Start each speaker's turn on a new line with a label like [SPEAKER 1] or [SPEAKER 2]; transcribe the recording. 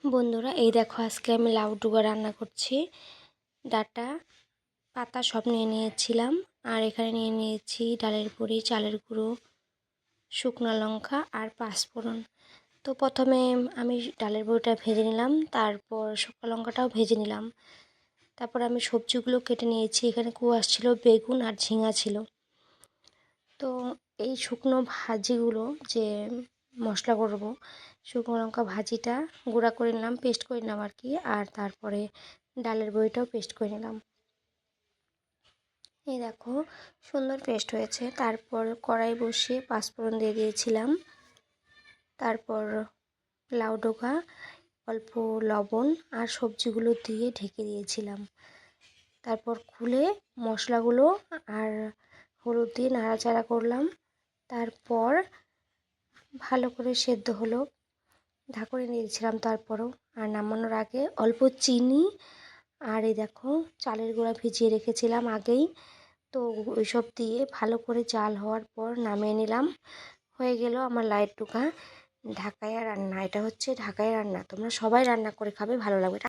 [SPEAKER 1] বন্ধুরা এই দেখো আজকে আমি লাউ ডুগা রান্না করছি। ডাঁটা পাতা সব নিয়ে নিয়েছিলাম, আর এখানে নিয়ে নিয়েছি ডালের বড়ি, চালের গুঁড়ো, শুকনো লঙ্কা আর পাঁচফোড়ন। তো প্রথমে আমি ডালের বড়িটা ভেজে নিলাম, তারপর শুকনো লঙ্কাটাও ভেজে নিলাম। তারপর আমি সবজিগুলো কেটে নিয়েছি। এখানে কুয়াশ ছিল, বেগুন আর ঝিঙা ছিল। তো এই শুকনো ভাজিগুলো যে মশলা করব, শুকনো লঙ্কা ভাজিটা গুঁড়া করে নিলাম, পেস্ট করে নিলাম আর কি। আর তারপরে ডালের বড়িটাও পেস্ট করে নিলাম। এই দেখো সুন্দর পেস্ট হয়েছে। তারপর কড়াই বসিয়ে পাঁচফোড়ন দিয়ে দিয়েছিলাম। তারপর লাউ ডোকা, অল্প লবণ আর সবজিগুলো দিয়ে ঢেকে দিয়েছিলাম। তারপর খুলে মশলাগুলো আর হলুদ দিয়ে নাড়াচাড়া করলাম। তারপর ভালো করে সেদ্ধ হলো, ঢাকুনি দিয়েছিলাম তারপরও। আর নামানোর আগে অল্প চিনি আর এই দেখো চালের গুঁড়া ভিজিয়ে রেখেছিলাম আগেই, তো ওইসব দিয়ে ভালো করে জাল হওয়ার পর নামিয়ে নিলাম। হয়ে গেল আমার লাউ ডোকা ঢাকাইয়া রান্না। এটা হচ্ছে ঢাকাইয়া রান্না, তোমরা সবাই রান্না করে খাবে, ভালো লাগবে।